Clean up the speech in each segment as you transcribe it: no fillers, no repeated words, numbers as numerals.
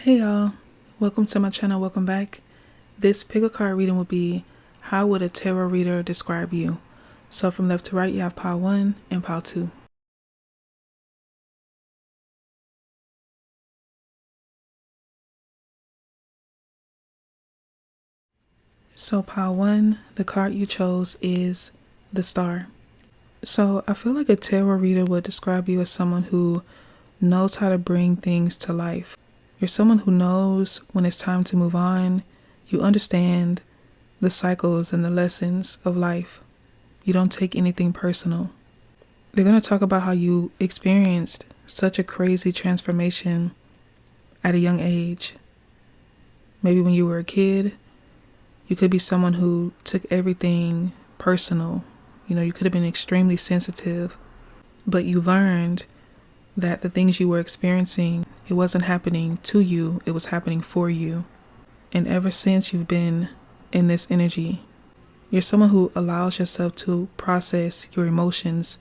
Hey y'all, welcome to my channel, welcome back. This pickacard reading will be how would a tarot reader describe you? So from left to right you have pile 1 and pile 2. So pile 1, the card you chose is the Star. So I feel like a tarot reader would describe you as someone who knows how to bring things to life. You're someone who knows when it's time to move on. You understand the cycles and the lessons of life. You don't take anything personal. They're going to talk about how you experienced such a crazy transformation at a young age. Maybe when you were a kid, you could be someone who took everything personal. You could have been extremely sensitive, but you learned that the things you were experiencing, it wasn't happening to you, it was happening for you. And ever since you've been in this energy, you're someone who allows yourself to process your emotions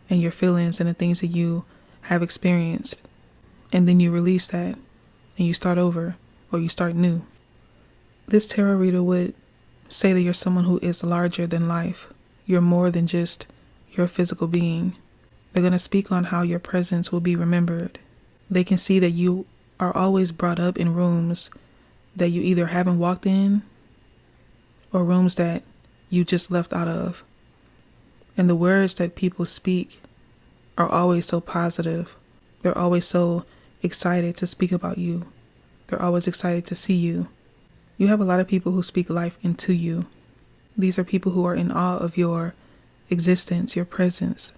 and your feelings and the things that you have experienced. And then you release that and you start over or you start new. This tarot reader would say that you're someone who is larger than life. You're more than just your physical being. They're going to speak on how your presence will be remembered. They can see that you are always brought up in rooms that you either haven't walked in or rooms that you just left out of. And the words that people speak are always so positive. They're always so excited to speak about you. They're always excited to see you. You have a lot of people who speak life into you. These are people who are in awe of your existence, your presence.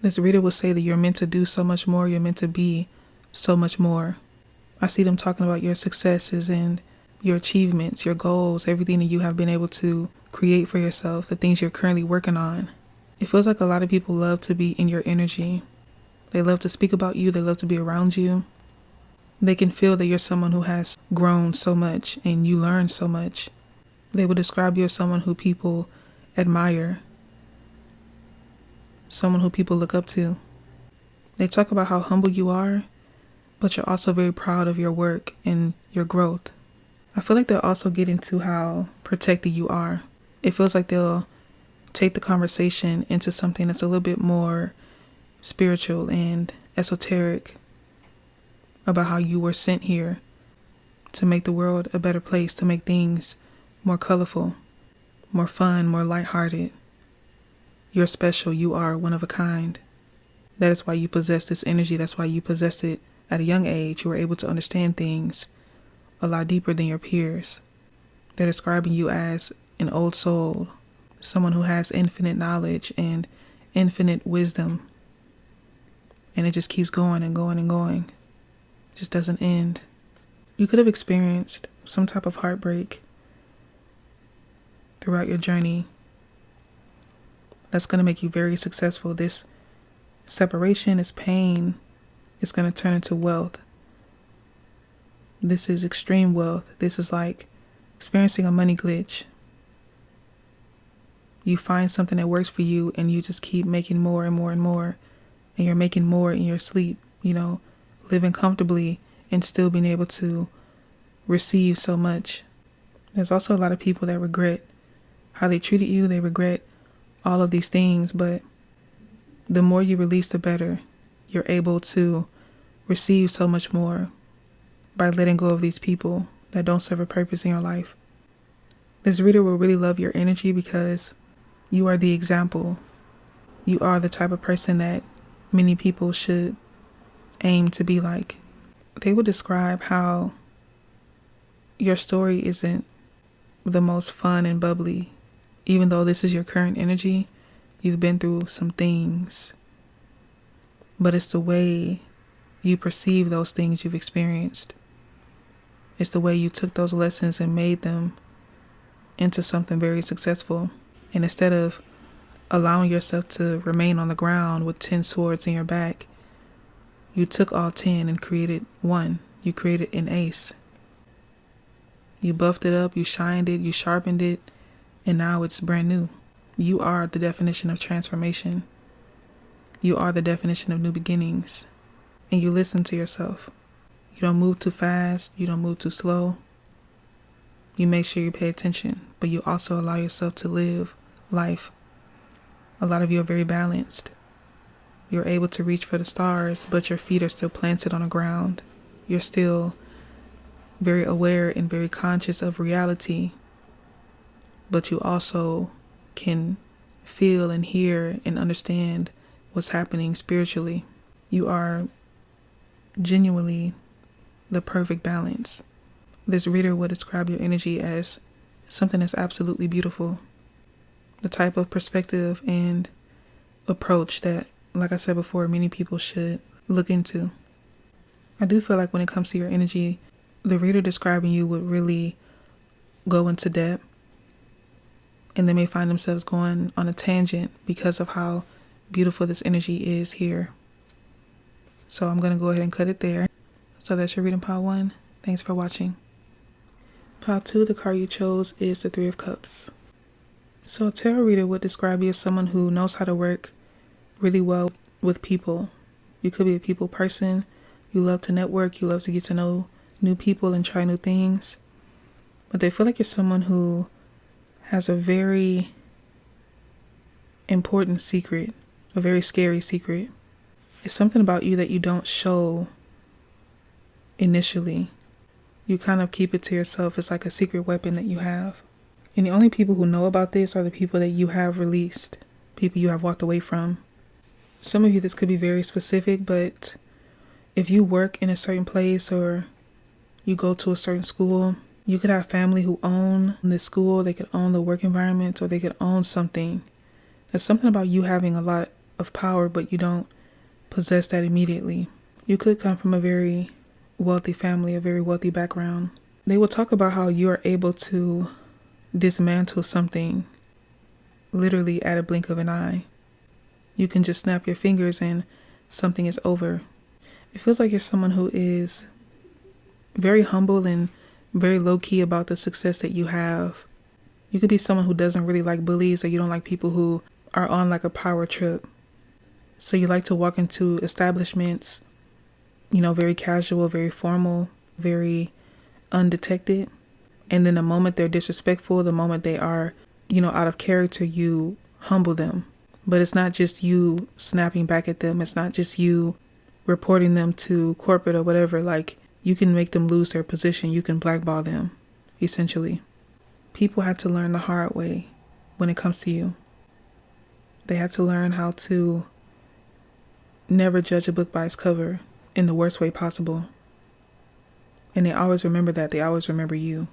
This reader will say that you're meant to do so much more. You're meant to be so much more. I see them talking about your successes and your achievements, your goals, everything that you have been able to create for yourself, the things you're currently working on. It feels like a lot of people love to be in your energy. They love to speak about you. They love to be around you. They can feel that you're someone who has grown so much and you learned so much. They will describe you as someone who people admire, someone who people look up to. They talk about how humble you are, but you're also very proud of your work and your growth. I feel like they'll also get into how protected you are. It feels like they'll take the conversation into something that's a little bit more spiritual and esoteric about how you were sent here to make the world a better place, to make things more colorful, more fun, more lighthearted. You're special. You are one of a kind. That is why you possess this energy. That's why you possessed it at a young age. You were able to understand things a lot deeper than your peers. They're describing you as an old soul, someone who has infinite knowledge and infinite wisdom. And it just keeps going and going and going. It just doesn't end. You could have experienced some type of heartbreak throughout your journey that's going to make you very successful. This separation, this pain, is going to turn into wealth. This is extreme wealth. This is like experiencing a money glitch. You find something that works for you and you just keep making more and more and more. And you're making more in your sleep, living comfortably and still being able to receive so much. There's also a lot of people that regret how they treated you. They regret all of these things, but the more you release, the better. You're able to receive so much more by letting go of these people that don't serve a purpose in your life. This reader will really love your energy because you are the example. You are the type of person that many people should aim to be like. They will describe how your story isn't the most fun and bubbly. Even though this is your current energy, you've been through some things. But it's the way you perceive those things you've experienced. It's the way you took those lessons and made them into something very successful. And instead of allowing yourself to remain on the ground with 10 swords in your back, you took all 10 and created one. You created an ace. You buffed it up, you shined it, you sharpened it, and now it's brand new. You are the definition of transformation. You are the definition of new beginnings. And you listen to yourself. You don't move too fast. You don't move too slow. You make sure you pay attention, but you also allow yourself to live life. A lot of you are very balanced. You're able to reach for the stars, but your feet are still planted on the ground. You're still very aware and very conscious of reality, but you also can feel and hear and understand what's happening spiritually. You are genuinely the perfect balance. This reader would describe your energy as something that's absolutely beautiful. The type of perspective and approach that, like I said before, many people should look into. I do feel like when it comes to your energy, the reader describing you would really go into depth, and they may find themselves going on a tangent because of how beautiful this energy is here. So I'm going to go ahead and cut it there. So that's your reading, pile 1. Thanks for watching. Pile 2, the card you chose is the 3 of Cups. So a tarot reader would describe you as someone who knows how to work really well with people. You could be a people person. You love to network. You love to get to know new people and try new things. But they feel like you're someone who has a very important secret, a very scary secret. It's something about you that you don't show initially. You kind of keep it to yourself. It's like a secret weapon that you have. And the only people who know about this are the people that you have released, people you have walked away from. Some of you, this could be very specific, but if you work in a certain place or you go to a certain school, you could have family who own the school, they could own the work environment, or they could own something. There's something about you having a lot of power, but you don't possess that immediately. You could come from a very wealthy family, a very wealthy background. They will talk about how you are able to dismantle something literally at a blink of an eye. You can just snap your fingers and something is over. It feels like you're someone who is very humble and very low-key about the success that you have. You could be someone who doesn't really like bullies, or you don't like people who are on like a power trip. So you like to walk into establishments, very casual, very formal, very undetected. And then the moment they're disrespectful, the moment they are, out of character, you humble them. But it's not just you snapping back at them. It's not just you reporting them to corporate or whatever. Like, you can make them lose their position. You can blackball them, essentially. People had to learn the hard way when it comes to you. They had to learn how to never judge a book by its cover in the worst way possible. And they always remember that. They always remember you.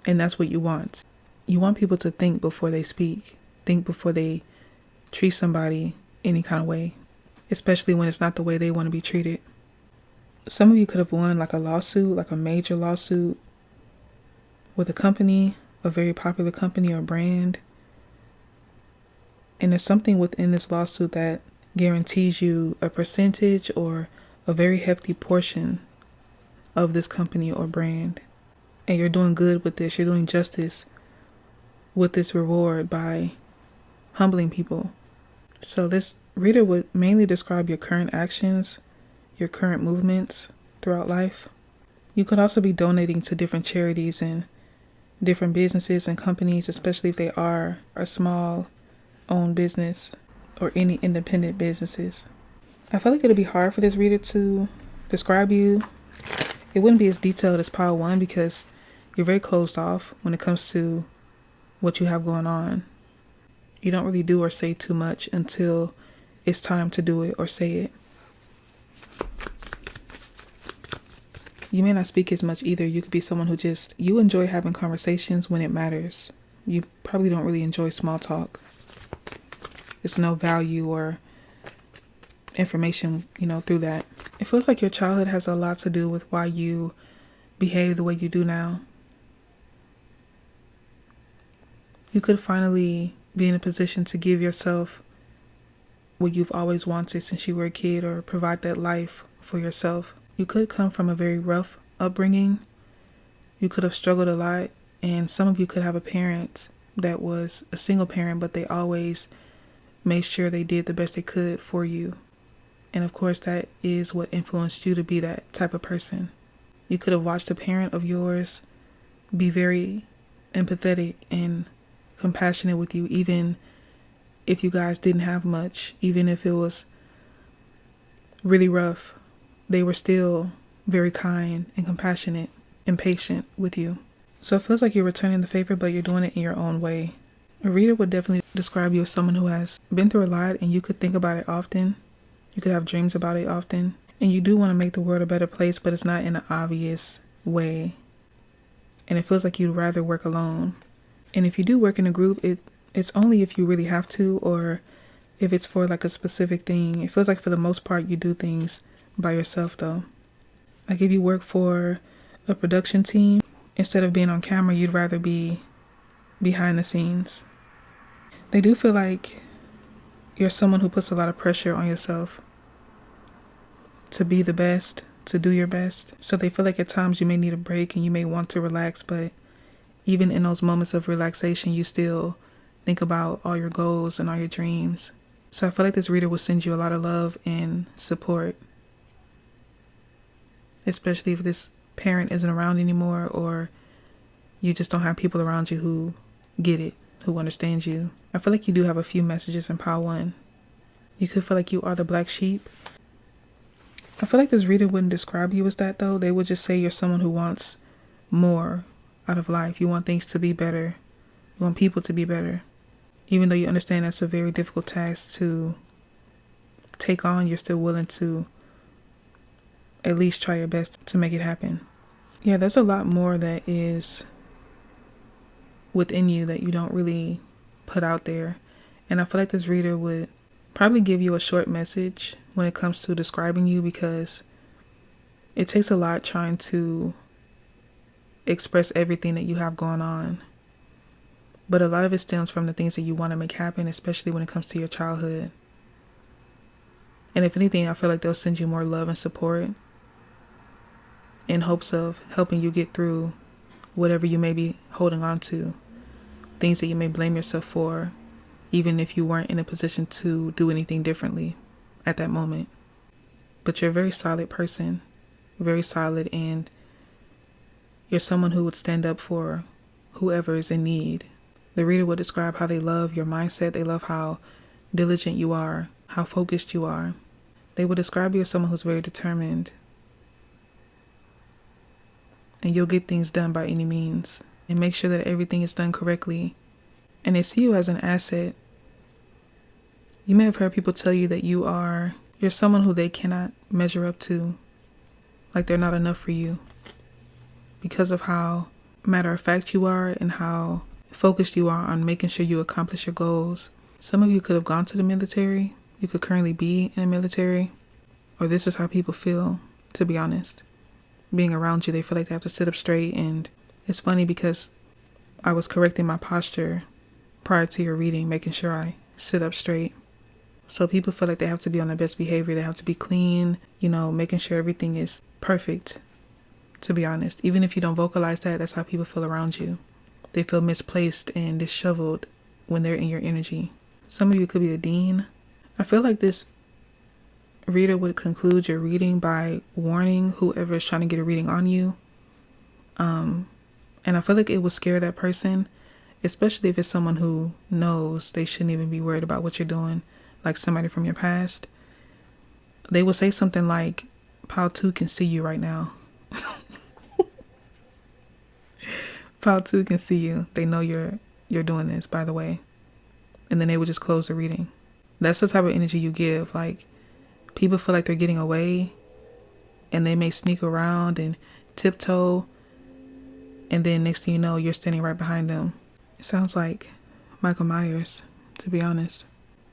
And that's what you want. You want people to think before they speak. Think before they treat somebody any kind of way, especially when it's not the way they want to be treated. Some of you could have won like a lawsuit, like a major lawsuit with a company, a very popular company or brand. And there's something within this lawsuit that guarantees you a percentage or a very hefty portion of this company or brand. And you're doing good with this. You're doing justice with this reward by humbling people. So this reader would mainly describe your current actions, your current movements throughout life. You could also be donating to different charities and different businesses and companies, especially if they are a small owned business or any independent businesses. I feel like it'll be hard for this reader to describe you. It wouldn't be as detailed as pile 1 because you're very closed off when it comes to what you have going on. You don't really do or say too much until it's time to do it or say it. You may not speak as much either. You could be someone who you enjoy having conversations when it matters. You probably don't really enjoy small talk. There's no value or information, through that. It feels like your childhood has a lot to do with why you behave the way you do now. You could finally be in a position to give yourself what you've always wanted since you were a kid, or provide that life for yourself. You could come from a very rough upbringing. You could have struggled a lot, and some of you could have a parent that was a single parent, but they always made sure they did the best they could for you. And of course, that is what influenced you to be that type of person. You could have watched a parent of yours be very empathetic and compassionate with you, even if you guys didn't have much, even if it was really rough. They were still very kind and compassionate and patient with you. So it feels like you're returning the favor, but you're doing it in your own way. A reader would definitely describe you as someone who has been through a lot, and you could think about it often. You could have dreams about it often. And you do want to make the world a better place, but it's not in an obvious way. And it feels like you'd rather work alone. And if you do work in a group, it's only if you really have to, or if it's for like a specific thing. It feels like for the most part you do things by yourself though. Like if you work for a production team, instead of being on camera, you'd rather be behind the scenes. They do feel like you're someone who puts a lot of pressure on yourself to be the best, to do your best. So they feel like at times you may need a break and you may want to relax, but even in those moments of relaxation, you still think about all your goals and all your dreams. So I feel like this reader will send you a lot of love and support, especially if this parent isn't around anymore, or you just don't have people around you who get it, who understand you. I feel like you do have a few messages in pile 1. You could feel like you are the black sheep. I feel like this reader wouldn't describe you as that though. They would just say you're someone who wants more out of life. You want things to be better. You want people to be better. Even though you understand that's a very difficult task to take on, you're still willing to at least try your best to make it happen. Yeah, there's a lot more that is within you that you don't really put out there. And I feel like this reader would probably give you a short message when it comes to describing you, because it takes a lot trying to express everything that you have going on. But a lot of it stems from the things that you want to make happen, especially when it comes to your childhood. And if anything, I feel like they'll send you more love and support in hopes of helping you get through whatever you may be holding on to, things that you may blame yourself for, even if you weren't in a position to do anything differently at that moment. But you're a very solid person, very solid, and you're someone who would stand up for whoever is in need. The reader would describe how they love your mindset. They love how diligent you are, how focused you are. They would describe you as someone who's very determined. And you'll get things done by any means. And make sure that everything is done correctly. And they see you as an asset. You may have heard people tell you that you're someone who they cannot measure up to. Like they're not enough for you. Because of how matter of fact you are and how focused you are on making sure you accomplish your goals. Some of you could have gone to the military. You could currently be in the military. Or this is how people feel, to be honest. Being around you, they feel like they have to sit up straight. And it's funny because I was correcting my posture prior to your reading, making sure I sit up straight. So people feel like they have to be on their best behavior. They have to be clean, making sure everything is perfect, to be honest. Even if you don't vocalize that, that's how people feel around you. They feel misplaced and disheveled when they're in your energy. Some of you could be a dean. I feel like this reader would conclude your reading by warning whoever is trying to get a reading on you. And I feel like it would scare that person, especially if it's someone who knows they shouldn't even be worried about what you're doing, like somebody from your past. They will say something like, Pile 2 can see you right now. Pile 2 can see you. They know you're doing this, by the way. And then they would just close the reading. That's the type of energy you give. Like, people feel like they're getting away, and they may sneak around and tiptoe, and then next thing you know, you're standing right behind them. It sounds like Michael Myers, to be honest.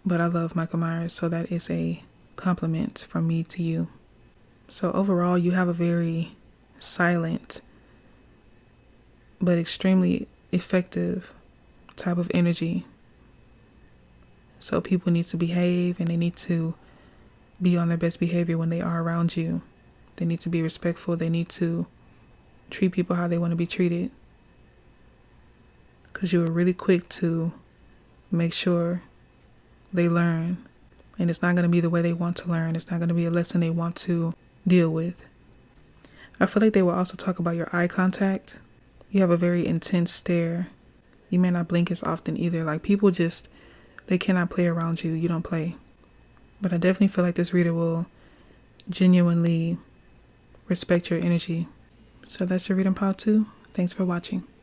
But I love Michael Myers, so that is a compliment from me to you. So overall, you have a very silent but extremely effective type of energy. So people need to behave, and they need to be on their best behavior when they are around you. They need to be respectful. They need to treat people how they want to be treated. Because you are really quick to make sure they learn and it's not going to be the way they want to learn. It's not going to be a lesson they want to deal with. I feel like they will also talk about your eye contact. You have a very intense stare. You may not blink as often either. Like, people just, they cannot play around you. You don't play. But I definitely feel like this reader will genuinely respect your energy. So that's your reading pile 2. Thanks for watching.